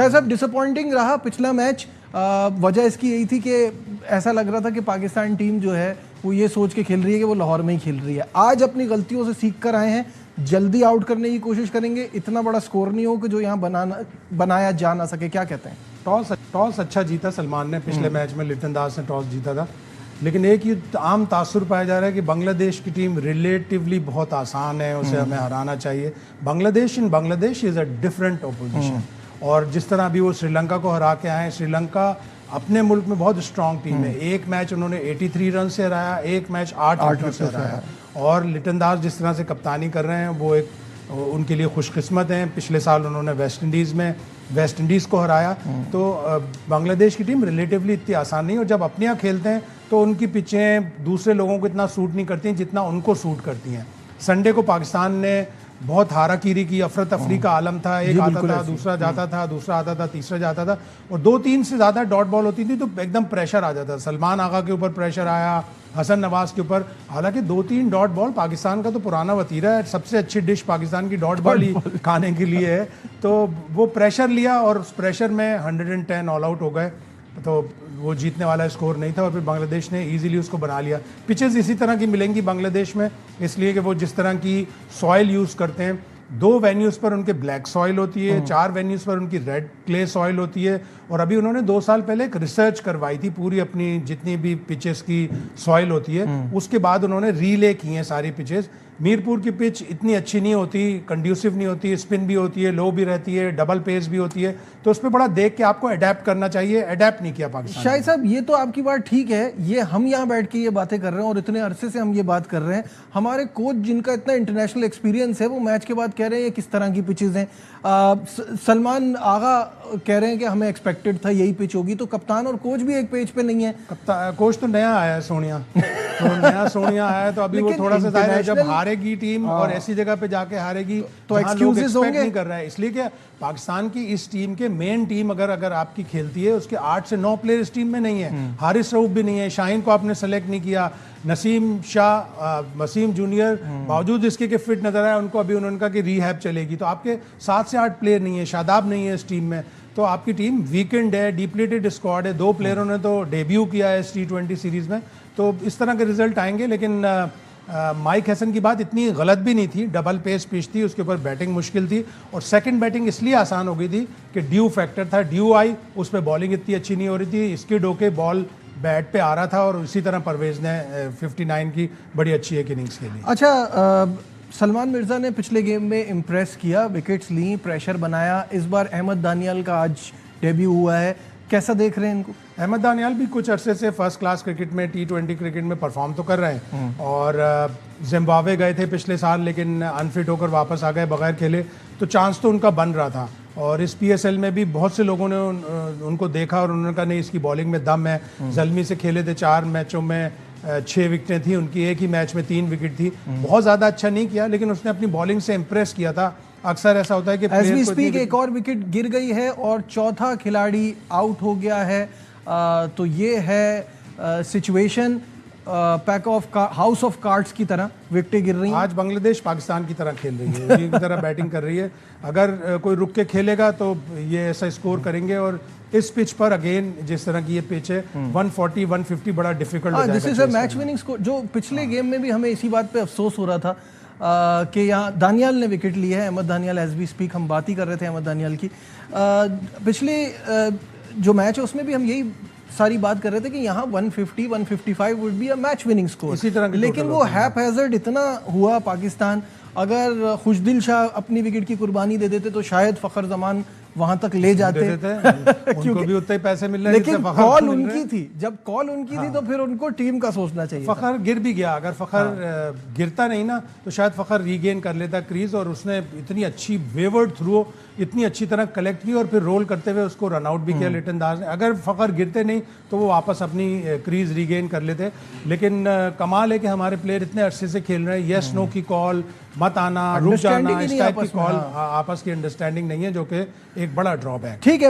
शायद साहब डिसअपॉइंटिंग रहा पिछला मैच, वजह इसकी यही थी कि ऐसा लग रहा था कि पाकिस्तान टीम जो है वो ये सोच के खेल रही है कि वो लाहौर में ही खेल रही है। आज अपनी गलतियों से सीख कर आए हैं, जल्दी आउट करने की कोशिश करेंगे, इतना बड़ा स्कोर नहीं हो कि जो यहाँ बनाया जा ना सके। क्या कहते हैं? टॉस अच्छा जीता सलमान ने पिछले मैच में, लिटन दास ने टॉस जीता था, लेकिन एक ही आम तासुर पाया जा रहा है कि बांग्लादेश की टीम रिलेटिवली बहुत आसान है, उसे हमें हराना चाहिए। Bangladesh is a different opposition, और जिस तरह अभी वो श्रीलंका को हरा के आए, श्रीलंका अपने मुल्क में बहुत स्ट्रॉन्ग टीम है। एक मैच उन्होंने 83 रन से हराया, एक मैच 8 रन से हराया, और लिटन दास जिस तरह से कप्तानी कर रहे हैं वो एक उनके लिए खुशकिस्मत हैं। पिछले साल उन्होंने वेस्ट इंडीज़ को हराया। तो बांग्लादेश की टीम रिलेटिवली इतनी आसान नहीं, और जब अपने यहाँ खेलते हैं तो उनकी पिचें दूसरे लोगों को इतना सूट नहीं करती जितना उनको सूट करती हैं। संडे को पाकिस्तान ने बहुत हाराकीरी की, अफरा तफरी का आलम था, एक आता था, दूसरा जाता था, दूसरा आता था, तीसरा जाता था, और 2-3 से ज़्यादा डॉट बॉल होती थी तो एकदम प्रेशर आ जाता था। सलमान आगा के ऊपर प्रेशर आया, हसन नवाज के ऊपर। हालांकि 2-3 डॉट बॉल पाकिस्तान का तो पुराना वतीरा है, सबसे अच्छी डिश पाकिस्तान की डॉट बॉल ही खाने के लिए है। तो वो प्रेशर लिया और उस प्रेशर में 110 ऑल आउट हो गए, तो वो जीतने वाला स्कोर नहीं था, और फिर बांग्लादेश ने इजीली उसको बना लिया। पिचेस इसी तरह की मिलेंगी बांग्लादेश में, इसलिए कि वो जिस तरह की सॉइल यूज़ करते हैं, 2 वेन्यूज़ पर उनके ब्लैक सॉइल होती है, 4 वेन्यूज़ पर उनकी रेड क्ले सॉइल होती है। और अभी उन्होंने 2 साल पहले एक रिसर्च करवाई थी पूरी अपनी जितनी भी पिचेस की सॉइल होती है, उसके बाद उन्होंने रीले की हैं सारी पिचेस। मीरपुर की पिच इतनी अच्छी नहीं होती, कंड्यूसिव नहीं होती, स्पिन भी होती है, लो भी रहती है, डबल पेस भी होती है, तो उस पर बड़ा देख के आपको अडेप्ट करना चाहिए। अडेप्ट नहीं किया पाकिस्तान। शाहिद साहब, ये तो आपकी बात ठीक है, ये हम यहाँ बैठ के ये बातें कर रहे हैं और इतने अरसे से हम ये बात कर रहे हैं। हमारे कोच जिनका इतना इंटरनेशनल एक्सपीरियंस है वो मैच के बाद कह रहे हैं ये किस तरह की पिचेज हैं। सलमान आगा कह रहे हैं कि हमें एक्सपेक्टेड था यही पिच होगी, तो कप्तान और कोच भी एक पेज पे नहीं है। कोच तो नया आया है, सोनिया तो नया सोनिया आया है, तो अभी वो थोड़ा सा जाहिर है जब हारेगी टीम और ऐसी जगह पे जाके हारेगी तो एक्सक्यूजेस होंगे नहीं कर रहा है। इसलिए कि पाकिस्तान की इस टीम के मेन टीम अगर आपकी खेलती है, उसके 8 से 9 प्लेयर इस टीम में नहीं है। हारिस रऊफ भी नहीं है, शाहीन को आपने सेलेक्ट नहीं किया, नसीम शाह, वसीम जूनियर बावजूद इसके कि फिट नजर आया उनको, अभी उन्होंने कहा कि रीहैब चलेगी, तो आपके 7 से 8 प्लेयर नहीं है, शादाब नहीं है इस टीम में, तो आपकी टीम वीकेंड है, डिप्लीटेड स्क्वाड है। 2 प्लेयरों ने तो डेब्यू किया है इस T20 सीरीज में, तो इस तरह के रिजल्ट आएंगे। लेकिन माइक हैसन की बात इतनी गलत भी नहीं थी, डबल पेस पिच थी, उसके ऊपर बैटिंग मुश्किल थी, और सेकंड बैटिंग इसलिए आसान हो गई थी कि ड्यू फैक्टर था, ड्यू आई, उस पर बॉलिंग इतनी अच्छी नहीं हो रही थी, इसके डोके बॉल बैट पे आ रहा था, और इसी तरह परवेज ने 59 की बड़ी अच्छी एक इनिंग्स खेली। अच्छा, सलमान मिर्ज़ा ने पिछले गेम में इम्प्रेस किया, विकेट्स ली, प्रेशर बनाया। इस बार अहमद दानियाल का आज डेब्यू हुआ है, कैसा देख रहे हैं इनको? अहमद दानियाल भी कुछ अरसे से फर्स्ट क्लास क्रिकेट में, T20 क्रिकेट में परफॉर्म तो कर रहे हैं, और जिम्बाब्वे गए थे पिछले साल लेकिन अनफिट होकर वापस आ गए, बगैर खेले, तो चांस तो उनका बन रहा था। और इस PSL में भी बहुत से लोगों ने उनको देखा और उन्होंने कहा नहीं इसकी बॉलिंग में दम है। ज़ल्मी से खेले थे, 4 मैचों में 6 विकेटें थी उनकी, एक ही मैच में 3 विकेट थी। बहुत ज़्यादा अच्छा नहीं किया, लेकिन उसने अपनी बॉलिंग से इम्प्रेस किया था। अक्सर ऐसा होता है कि एज वी स्पीक एक और विकेट गिर गई है और चौथा खिलाड़ी आउट हो गया है। तो ये है situation, pack of house of cards की तरह विकेटें गिर रही हैं। आज बांग्लादेश पाकिस्तान की तरह खेल रही है, की तरह बैटिंग कर रही है। अगर कोई रुक के खेलेगा तो ये ऐसा स्कोर करेंगे, और इस पिच पर अगेन जिस तरह की ये पिच है 140 150 बड़ा डिफिकल्ट हो जाएगा। This is a match winning score. जो पिछले गेम में भी हमें इसी बात पे अफसोस हो रहा था कि यहाँ दानियाल ने विकेट ली है, Ahmed Daniyal, as we speak हम बात ही कर रहे थे अहमद दानियाल की। पिछले जो मैच है उसमें भी हम यही सारी बात कर रहे थे कि यहाँ 150 155 would be a match winning score, इसी तरह, लेकिन वो हैपहैजर्ड इतना हुआ पाकिस्तान। अगर खुशदिल शाह अपनी विकेट की कुर्बानी दे देते तो शायद फखर जमान वहां तक ले जाते उनको भी उतने ही पैसे मिल रहे, लेकिन कॉल उनकी थी, जब कॉल उनकी थी तो फिर उनको टीम का सोचना चाहिए। फखर गिर भी गया, अगर फखर गिरता नहीं ना तो शायद फखर रीगेन कर लेता क्रीज, और उसने इतनी अच्छी वेवर्ड थ्रो इतनी अच्छी तरह कलेक्ट की और फिर रोल करते हुए उसको रन आउट भी किया लिटन दास ने। अगर फखर गिरते नहीं तो वो वापस अपनी क्रीज रीगेन कर लेते। लेकिन कमाल है कि हमारे प्लेयर इतने अरसे से खेल रहे हैं, यस नो की कॉल, मत आना, रुक जाना, इस टाइप की कॉल, आपस की अंडरस्टैंडिंग नहीं है, जो कि एक बड़ा ड्रॉबैक। ठीक है।